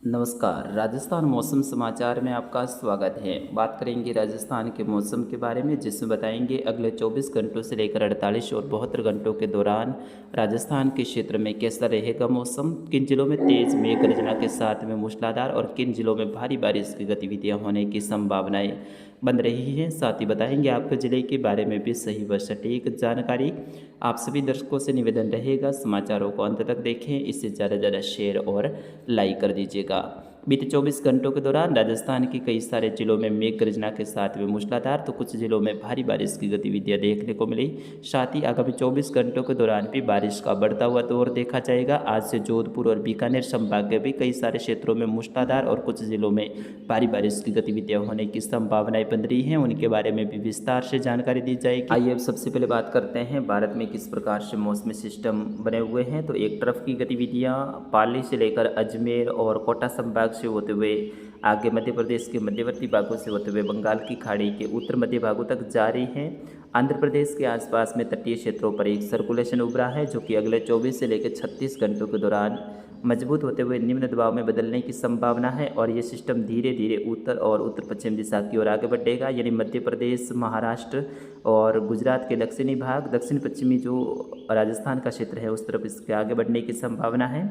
नमस्कार। राजस्थान मौसम समाचार में आपका स्वागत है। बात करेंगे राजस्थान के मौसम के बारे में, जिसमें बताएंगे अगले 24 घंटों से लेकर 48 और 72 घंटों के दौरान राजस्थान के क्षेत्र में कैसा रहेगा मौसम, किन जिलों में तेज मेघ गर्जना के साथ में मूसलाधार और किन जिलों में भारी बारिश की गतिविधियां होने की संभावनाएं बन रही हैं। साथ ही बताएंगे आपके ज़िले के बारे में भी सही व सटीक जानकारी। आप सभी दर्शकों से निवेदन रहेगा, समाचारों को अंत तक देखें, इससे ज़्यादा से ज़्यादा शेयर और लाइक कर दीजिएगा। बीते 24 घंटों के दौरान राजस्थान के कई सारे जिलों में मेघ गर्जना के साथ में मूसलाधार तो कुछ जिलों में भारी बारिश की गतिविधियां देखने को मिली। साथ ही आगामी 24 घंटों के दौरान भी बारिश का बढ़ता हुआ दौर देखा जाएगा। आज से जोधपुर और बीकानेर संभाग के भी कई सारे क्षेत्रों में मूसलाधार और कुछ जिलों में भारी बारिश की गतिविधियां होने की संभावनाएं बन रही हैं। उनके बारे में भी विस्तार से जानकारी दी जाएगी। आइए अब सबसे पहले बात करते हैं भारत में किस प्रकार से मौसमी सिस्टम बने हुए हैं। तो एक तरफ की गतिविधियां पाली से लेकर अजमेर और कोटा संभाग से होते हुए आगे मध्य प्रदेश के मध्यवर्ती भागों से होते हुए बंगाल की खाड़ी के उत्तर मध्य भागों तक जारी है। आंध्र प्रदेश के आसपास में तटीय क्षेत्रों पर एक सर्कुलेशन उभरा है, जो कि अगले 24 से लेकर 36 घंटों के दौरान मजबूत होते हुए निम्न दबाव में बदलने की संभावना है। और ये सिस्टम धीरे धीरे उत्तर और उत्तर पश्चिम दिशा की ओर आगे बढ़ेगा, यानी मध्य प्रदेश, महाराष्ट्र और गुजरात के दक्षिणी भाग, दक्षिण पश्चिमी जो राजस्थान का क्षेत्र है उस तरफ इसके आगे बढ़ने की संभावना है।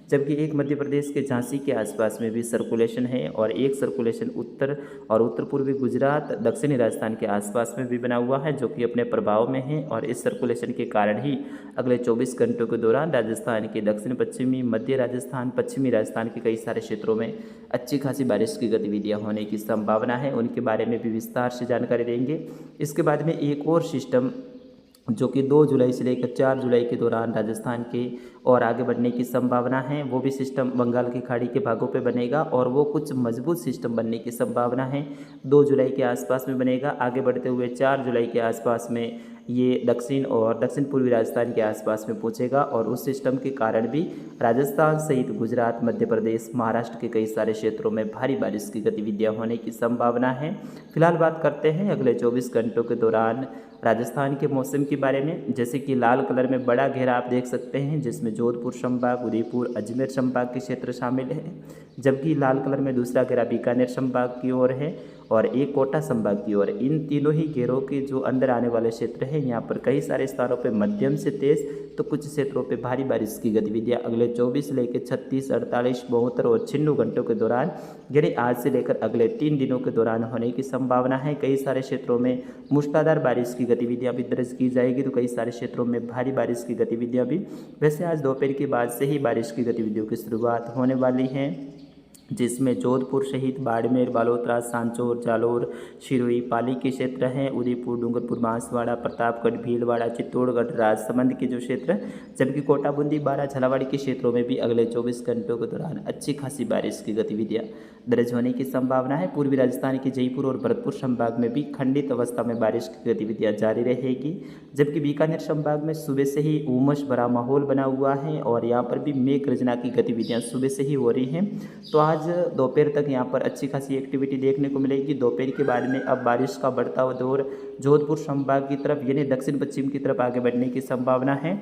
जबकि एक मध्य प्रदेश के झांसी के आसपास में भी सर्कुलेशन है और एक सर्कुलेशन उत्तर और उत्तर पूर्वी गुजरात, दक्षिणी राजस्थान के आसपास में भी बना हुआ है, जो कि अपने प्रभाव में है। और इस सर्कुलेशन के कारण ही अगले 24 घंटों के दौरान राजस्थान के दक्षिण पश्चिमी, मध्य राजस्थान, पश्चिमी राजस्थान के कई सारे क्षेत्रों में अच्छी खासी बारिश की गतिविधियां होने की संभावना है। उनके बारे में भी विस्तार से जानकारी देंगे। इसके बाद में एक और सिस्टम जो कि 2 जुलाई से लेकर 4 जुलाई के दौरान राजस्थान के और आगे बढ़ने की संभावना है, वो भी सिस्टम बंगाल की खाड़ी के भागों पे बनेगा और वो कुछ मजबूत सिस्टम बनने की संभावना है। 2 जुलाई के आसपास में बनेगा, आगे बढ़ते हुए 4 जुलाई के आसपास में ये दक्षिण और दक्षिण पूर्वी राजस्थान के आसपास में पहुंचेगा। और उस सिस्टम के कारण भी राजस्थान सहित गुजरात, मध्य प्रदेश, महाराष्ट्र के कई सारे क्षेत्रों में भारी बारिश की गतिविधियां होने की संभावना है। फिलहाल बात करते हैं अगले 24 घंटों के दौरान राजस्थान के मौसम के बारे में। जैसे कि लाल कलर में बड़ा घेरा आप देख सकते हैं, जिसमें जोधपुर संभाग, उदयपुर, अजमेर संभाग के क्षेत्र शामिल है। जबकि लाल कलर में दूसरा घेरा बीकानेर संभाग की ओर है और एक कोटा संभाग की ओर। इन तीनों ही घेरों के जो अंदर आने वाले क्षेत्र हैं, यहाँ पर कई सारे स्थानों पर मध्यम से तेज तो कुछ क्षेत्रों पर भारी बारिश की गतिविधियाँ अगले 24 से लेकर 36, 48, 72 और 96 घंटों के दौरान, यानी आज से लेकर अगले 3 दिनों के दौरान होने की संभावना है। कई सारे क्षेत्रों में मूसलाधार बारिश की गतिविधियां भी दर्ज की जाएगी, तो कई सारे क्षेत्रों में भारी बारिश की गतिविधियां भी। वैसे आज दोपहर के बाद से ही बारिश की गतिविधियों की शुरुआत होने वाली है, जिसमें जोधपुर सहित बाड़मेर, बालोतरा, सांचौर, जालोर, सिरोही, पाली के क्षेत्र हैं, उदयपुर, डूंगरपुर, बांसवाड़ा, प्रतापगढ़, भीलवाड़ा, चित्तौड़गढ़, राजसमंद के जो क्षेत्र, जबकि कोटा, बूंदी, बारां, झालावाड़ के क्षेत्रों में भी अगले 24 घंटों के दौरान अच्छी खासी बारिश की गतिविधियां दर्ज होने की संभावना है। पूर्वी राजस्थान के जयपुर और भरतपुर संभाग में भी खंडित अवस्था में बारिश की गतिविधियां जारी रहेगी। जबकि बीकानेर संभाग में सुबह से ही उमस भरा माहौल बना हुआ है और यहाँ पर भी मेघ गर्जना की गतिविधियां सुबह से ही हो रही हैं। तो आज दोपहर तक यहाँ पर अच्छी खासी एक्टिविटी देखने को मिलेगी। दोपहर के बाद में अब बारिश का बढ़ता हुआ दौर जोधपुर संभाग की तरफ, यानी दक्षिण पश्चिम की तरफ आगे बढ़ने की संभावना है।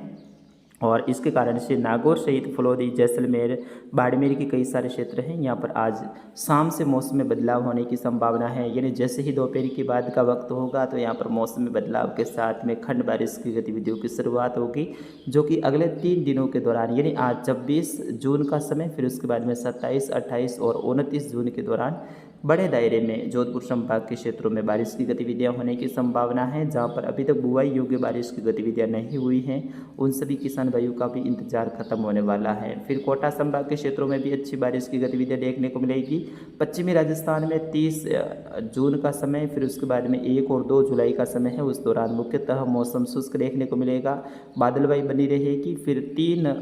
और इसके कारण से नागौर सहित फलौदी, जैसलमेर, बाड़मेर के कई सारे क्षेत्र हैं, यहाँ पर आज शाम से मौसम में बदलाव होने की संभावना है। यानी जैसे ही दोपहर के बाद का वक्त होगा तो यहाँ पर मौसम में बदलाव के साथ में खंड बारिश की गतिविधियों की शुरुआत होगी, जो कि अगले 3 दिनों के दौरान, यानी आज 26 जून का समय, फिर उसके बाद में 27, 28 और 29 जून के दौरान बड़े दायरे में जोधपुर संभाग के क्षेत्रों में बारिश की गतिविधियां होने की संभावना है। जहां पर अभी तक बुआई योग्य बारिश की गतिविधियां नहीं हुई हैं, उन सभी किसान भाइयों का भी इंतजार खत्म होने वाला है। फिर कोटा संभाग के क्षेत्रों में भी अच्छी बारिश की गतिविधियां देखने को मिलेगी। पश्चिमी राजस्थान में 30 जून का समय, फिर उसके बाद में 1 और 2 जुलाई का समय है, उस दौरान मुख्यतः मौसम शुष्क देखने को मिलेगा, बादलवाई बनी रहेगी। फिर 3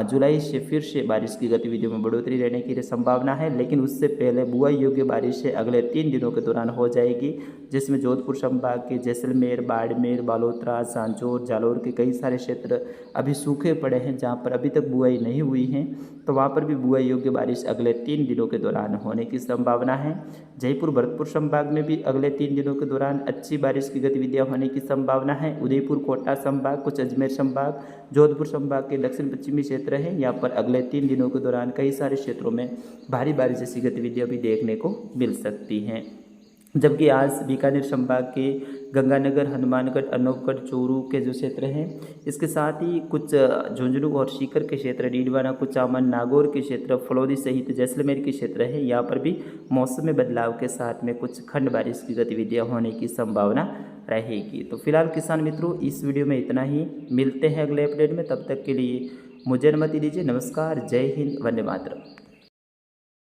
जुलाई से फिर से बारिश की गतिविधियों में बढ़ोतरी रहने की संभावना है, लेकिन उससे पहले बुआई योग्य बारिश अगले 3 दिनों के दौरान हो जाएगी, जिसमें जोधपुर संभाग के जैसलमेर, बाड़मेर, बालोतरा, सांचौर, जालौर के कई सारे क्षेत्र अभी सूखे पड़े हैं, जहाँ पर अभी तक बुआई नहीं हुई है। तो वहाँ पर भी बुआई योग्य बारिश अगले 3 दिनों के दौरान होने की संभावना है। जयपुर, भरतपुर संभाग में भी अगले 3 दिनों के दौरान अच्छी बारिश की गतिविधियां होने की संभावना है। उदयपुर, कोटा संभाग, कुछ अजमेर संभाग, जोधपुर संभाग के दक्षिण पश्चिमी क्षेत्र हैं, यहाँ पर अगले 3 दिनों के दौरान कई सारे क्षेत्रों में भारी बारिश जैसी गतिविधियां भी देखने को मिल सकती हैं। जबकि आज बीकानेर संभाग के गंगानगर, हनुमानगढ़, अनूपगढ़, चूरू के जो क्षेत्र हैं, इसके साथ ही कुछ झुंझुनू और सीकर के क्षेत्र, डीडवाना, कुचामन, नागौर के क्षेत्र, फलौदी सहित जैसलमेर के क्षेत्र है, यहाँ पर भी मौसम में बदलाव के साथ में कुछ खंड बारिश की गतिविधियाँ होने की संभावना रहेगी। तो फिलहाल किसान मित्रों, इस वीडियो में इतना ही। मिलते हैं अगले अपडेट में, तब तक के लिए मुझे अनुमति दीजिए। नमस्कार, जय हिंद, वंदे मातरम।